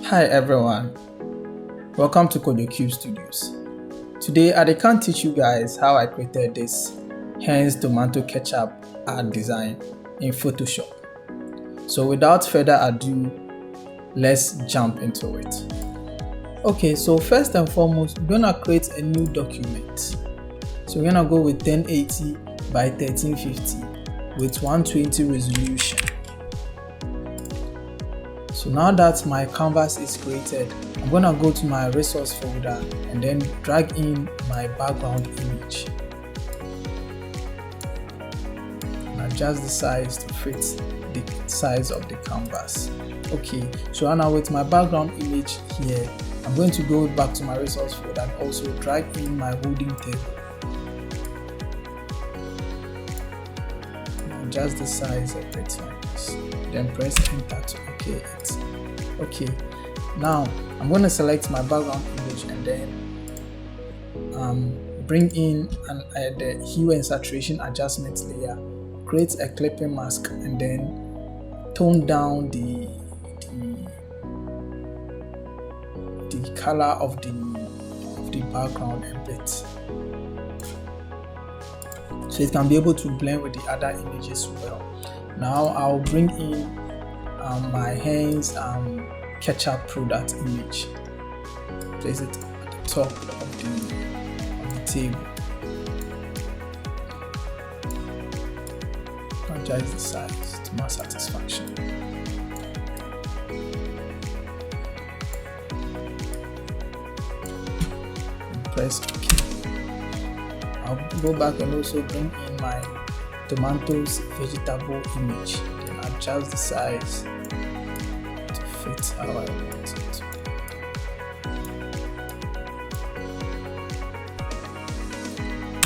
Hi everyone, welcome to Cube Studios. Today I can teach you guys how I created this HEINZ Tomato Ketchup art design in Photoshop. So without further ado, let's jump into it. Okay, so first and foremost, we're gonna create a new document. So we're gonna go with 1080 by 1350 with 120 resolution. So now that my canvas is created, I'm gonna go to my resource folder and then drag in my background image and adjust the size to fit the size of the canvas. Okay, so now with my background image here, I'm going to go back to my resource folder and also drag in my holding table. Adjust the size a bit like this, then press enter to OK it. Okay, now I'm going to select my background image and then bring in the hue and saturation adjustment layer, create a clipping mask and then tone down the color of the background a bit, so it can be able to blend with the other images well. Now I'll bring in my HEINZ ketchup product image, place it at the top of the table, adjust the size to my satisfaction. Press OK. I'll go back and also bring in my tomatoes vegetable image, then adjust the size to fit how I want it.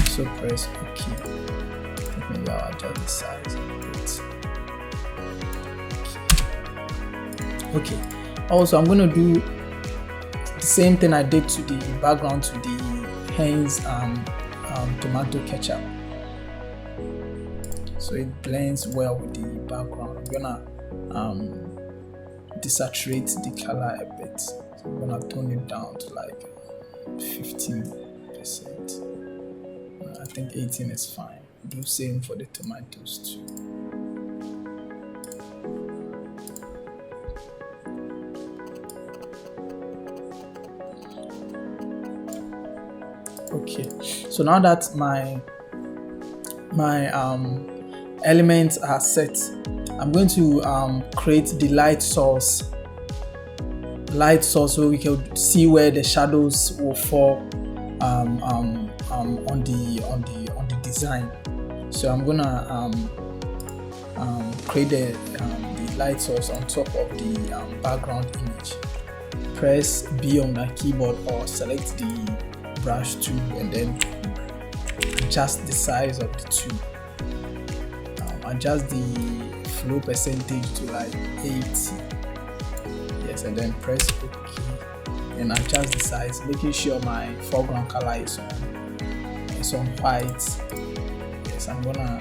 So press OK. Maybe I'll adjust the size a bit. Okay. Also, I'm going to do the same thing I did to the background to the HEINZ tomato ketchup, so it blends well with the background. I'm gonna desaturate the color a bit, so I'm gonna tone it down to like 15%. I think 18 is fine. Do same for the tomatoes too. Okay, so now that my elements are set, I'm going to create the light source so we can see where the shadows will fall on the design. So I'm gonna create the light source on top of the background image. Press B on the keyboard or select the brush tool and then adjust the size of the tube. Adjust the flow percentage to like 80. Yes, and then press OK and adjust the size, making sure my foreground color is on white. Yes, I'm gonna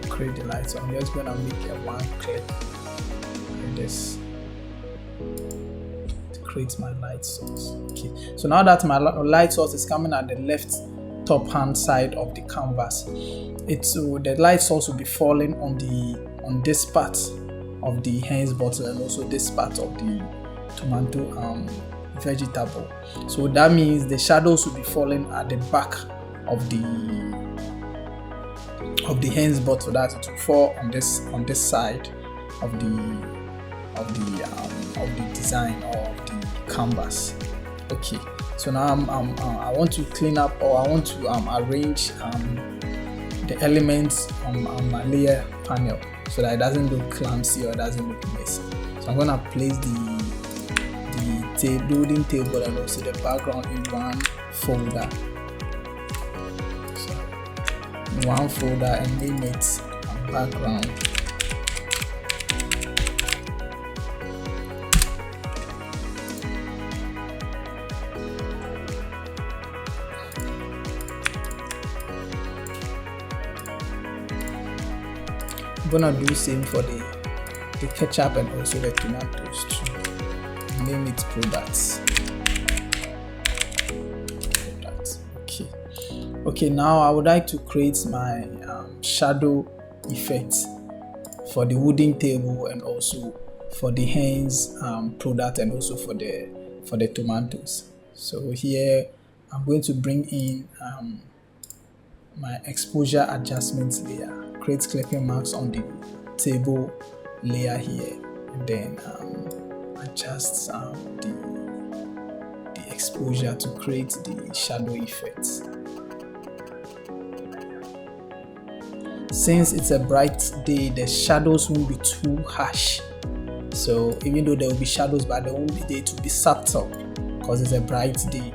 create the light, so I'm just gonna make a one click like this. Create my light source. Okay, so now that my light source is coming at the left top hand side of the canvas, the light source will be falling on this part of the HEINZ bottle and also this part of the tomato vegetable. So that means the shadows will be falling at the back of the HEINZ bottle, that it will fall on this side of the design or of the canvas. Okay, so now I want to clean up, or I want to arrange the elements on my layer panel so that it doesn't look clumsy or it doesn't look messy. So I'm gonna place the loading table and also the background in one folder. So in one folder and name it background. I'm gonna do same for the ketchup and also the tomatoes too. name it products. Okay, now I would like to create my shadow effect for the wooden table and also for the HEINZ product and also for the tomatoes. So here I'm going to bring in my exposure adjustment layer, create clipping marks on the table layer here, and then adjust the exposure to create the shadow effect. Since it's a bright day, the shadows won't be too harsh. So even though there will be shadows, but they won't be there to be subtle because it's a bright day.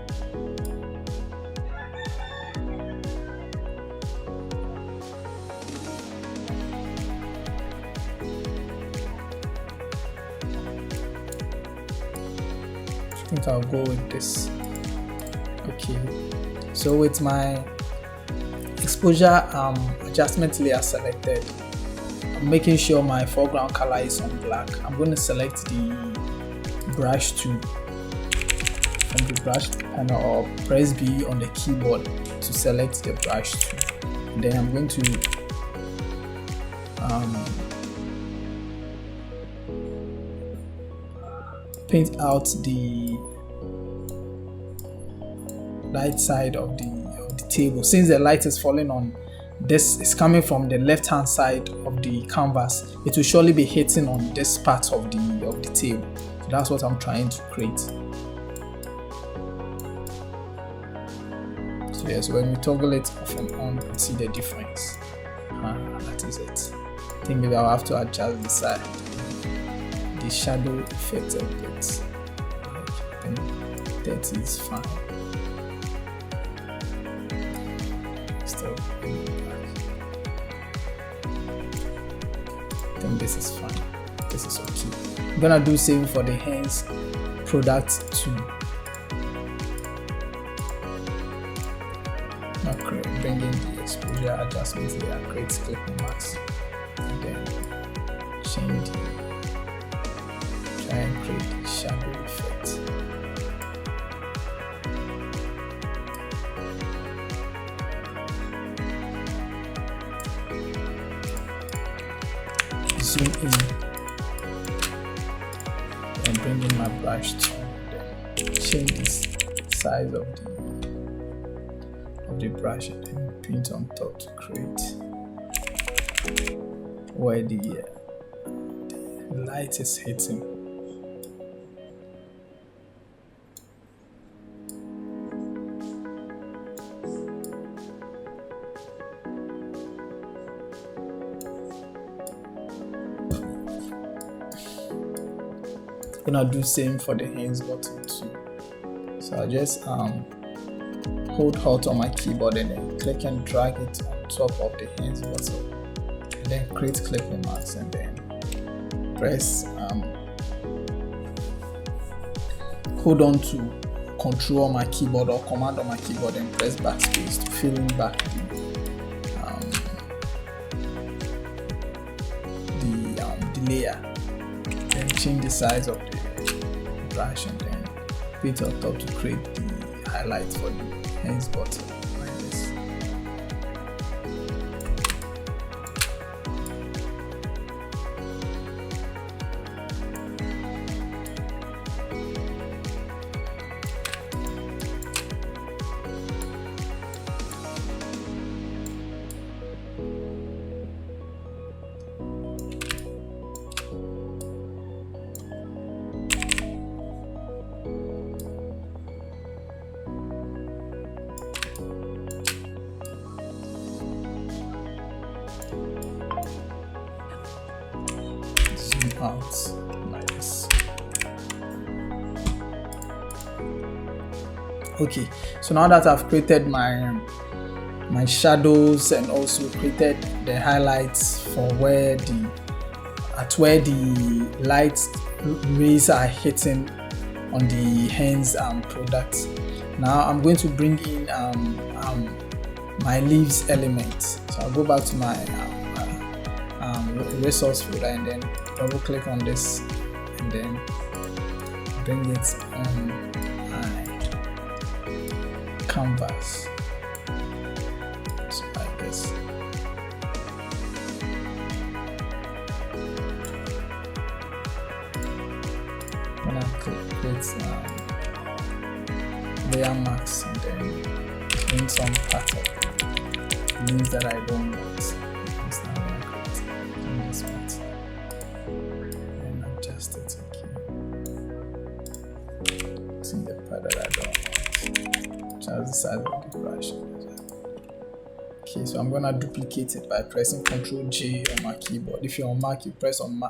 I think I'll go with this. Okay, so with my exposure adjustment layer selected, I'm making sure my foreground color is on black. I'm going to select the brush tool from the brush panel or press B on the keyboard to select the brush tool. And then I'm going to paint out the right side of the table. Since the light is falling on this, is coming from the left hand side of the canvas, it will surely be hitting on this part of the table. So that's what I'm trying to create. So yes, when we toggle it off and on, you can see the difference. That is it. I think maybe I'll have to adjust the shadow effect a bit. I think that is fine. I think this is fine. This is okay. I'm gonna do same for the HEINZ product too. Okay, bring in the exposure adjustment layer, create clipping marks, and then change, try and create the shadow effect. Zoom in and bring in my brush tool, then change the size of the brush and then paint on top to create where the light is hitting. Gonna do same for the HEINZ button too. So I just hold Alt on my keyboard and then click and drag it on top of the HEINZ button, and then create clipping marks and then press hold on to Control on my keyboard or Command on my keyboard and press backspace to fill in back the layer. Then change the size of the brush and then paint on top to create the highlights for the HEINZ button like this. Out like this. Okay, so now that I've created my shadows and also created the highlights for where the light rays are hitting on the HEINZ product, now I'm going to bring in my leaves element. So I'll go back to my resource folder and then double click on this and then bring it on my canvas. So like this. I'm gonna create layer marks and then in some pattern leaves that I don't want. This part and adjust it again. It's in the part that I don't want. Just the size of the brush. Okay, so I'm gonna duplicate it by pressing Ctrl J on my keyboard. If you're on Mac, you press on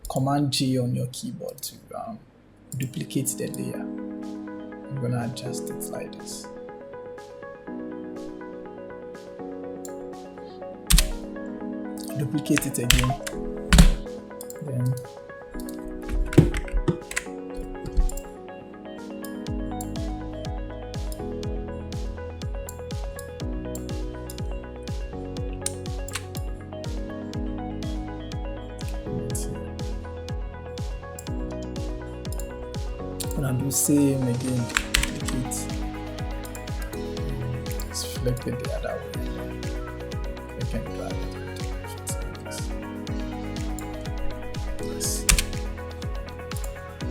Command J on your keyboard to duplicate the layer. I'm gonna adjust it like this. Duplicate it again. Then I'm gonna do same again. Duplicate. Let's flip it the other way. Click and drag it.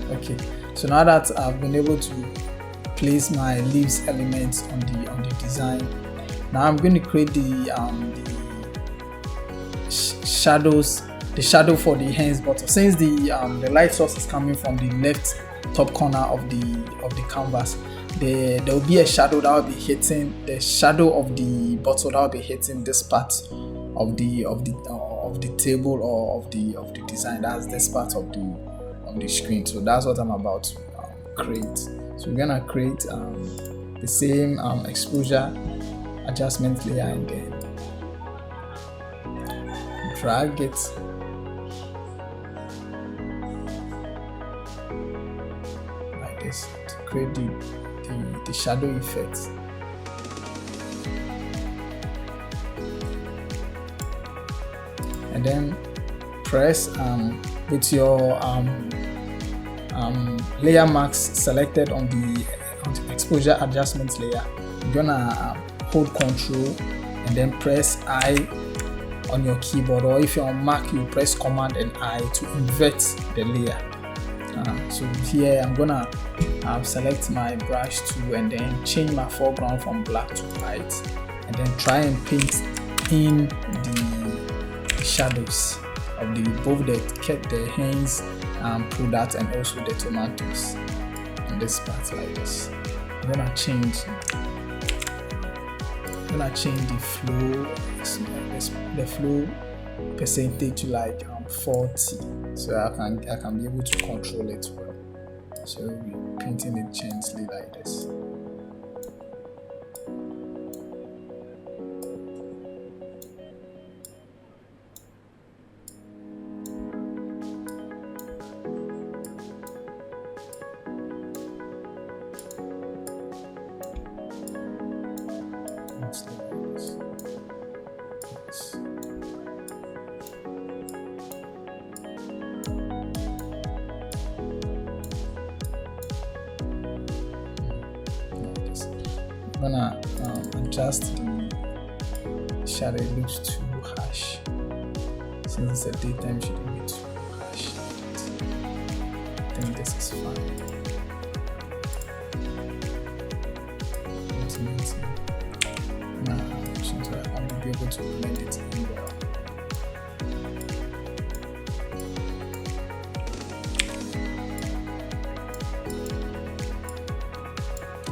Okay, so now that I've been able to place my leaves elements on the design, now I'm going to create the shadows, the shadow for the HEINZ bottle. Since the light source is coming from the left top corner of the canvas, there will be a shadow that will be hitting the shadow of the bottle that will be hitting this part of the table or of the design. That's this part of the screen. So that's what I'm about to create. So we're gonna create the same exposure adjustment layer and then drag it like this to create the shadow effect. And then press with your layer marks selected on the exposure adjustment layer. You're gonna hold Ctrl and then press I on your keyboard, or if you're on Mac, you press Command and I to invert the layer. So here I'm gonna select my brush tool and then change my foreground from black to white, and then try and paint in the shadows of both the HEINZ product and also the tomatoes on this part like this. I'm gonna change the flow percentage to like 40, so I can be able to control it well. So we're painting it gently like this. I'm gonna adjust the shadow. It looks too harsh. Since it's a daytime, shouldn't be too harsh. I think this is fine. Now, I'll be able to blend it in well.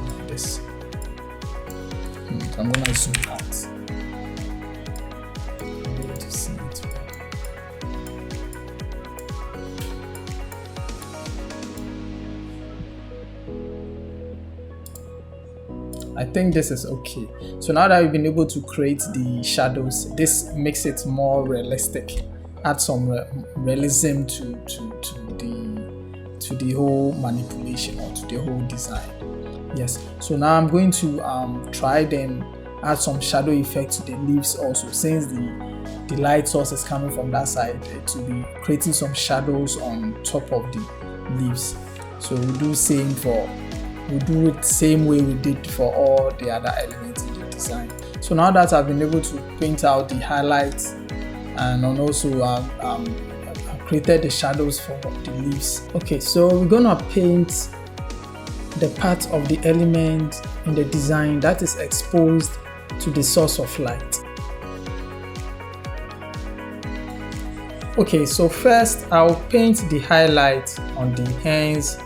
Like this. I'm gonna zoom out. I'll be able to see it well. I think this is okay. So now that we've been able to create the shadows, this makes it more realistic. Add some realism to the whole manipulation or to the whole design. Yes. So now I'm going to try then add some shadow effect to the leaves also. Since the light source is coming from that side, it will be creating some shadows on top of the leaves. So we'll do it same way we did for all the other elements in the design. So now that I've been able to paint out the highlights and also I've created the shadows for the leaves. Okay, so we're gonna paint the part of the element in the design that is exposed to the source of light. Okay, so first I'll paint the highlight on the HEINZ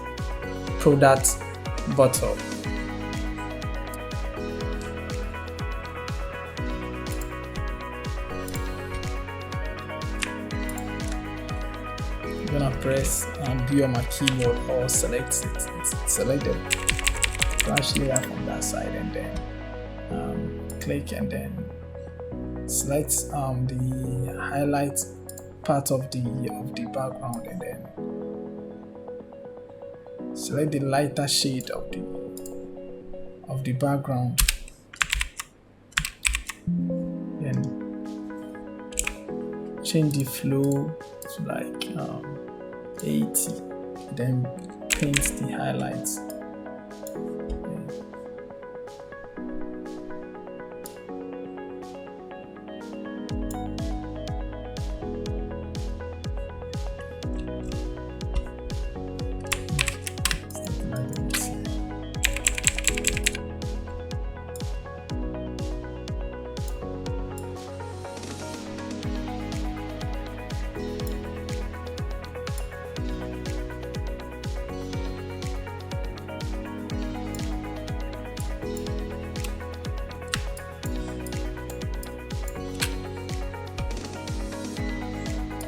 product bottle. I'm gonna press B on my keyboard or select it. Select the brush layer from that side and then click and then select the highlight part of the background and then select the lighter shade of the background. Then change the flow to like 80. Then paint the highlights.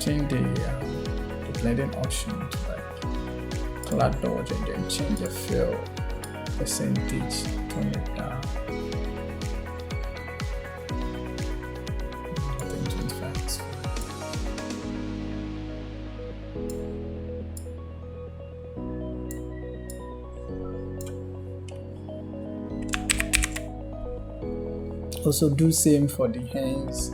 Change the blending option to like color dodge and then change the fill percentage, turn it down. I think 25 is fine. Also do same for the HEINZ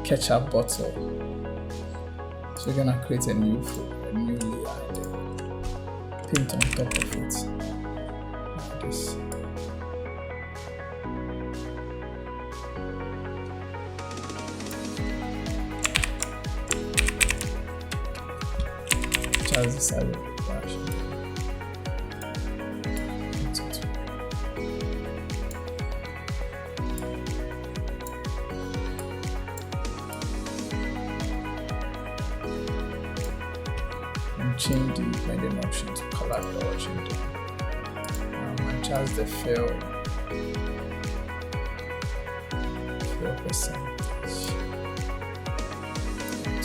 ketchup bottle. So we're gonna create a new layer and then paint on top of it like this. Just the size of the brush. Change the blending option to color dodge and adjust the fill percentage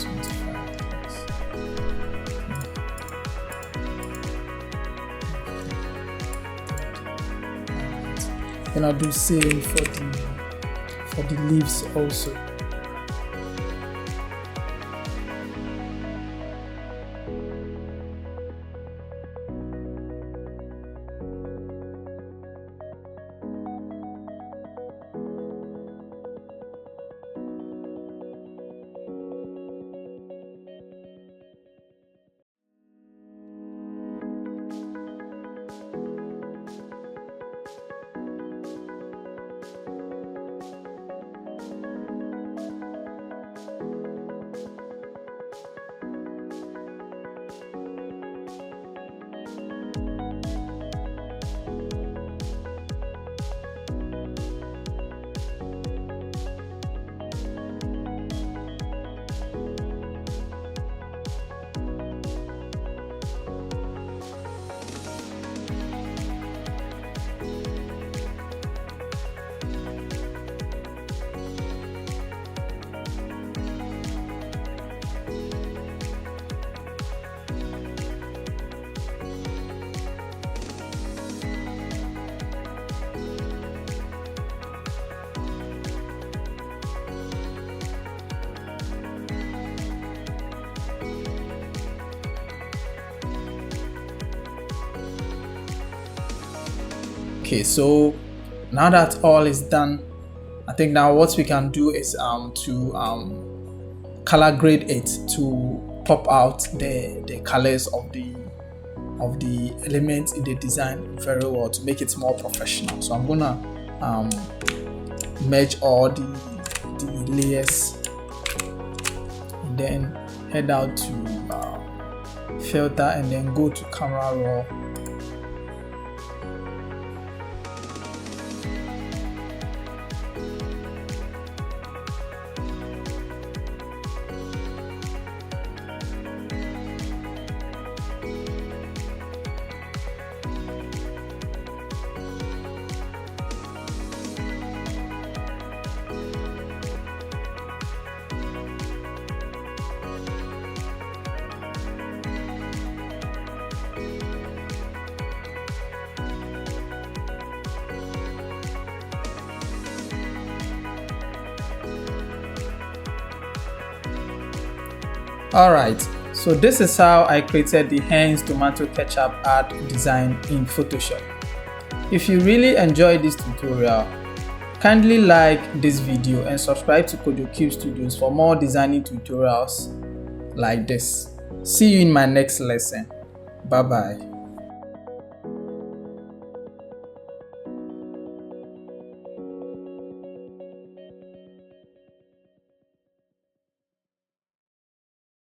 25 please. And I'll do same for the leaves also. Okay, so now that all is done, I think now what we can do is to color grade it to pop out the colors of the elements in the design very well to make it more professional. So I'm gonna merge all the layers and then head out to filter and then go to camera raw. Alright, so this is how I created the HEINZ Tomato Ketchup ad design in Photoshop. If you really enjoyed this tutorial, kindly like this video and subscribe to KojoCube Studios for more designing tutorials like this. See you in my next lesson. Bye bye.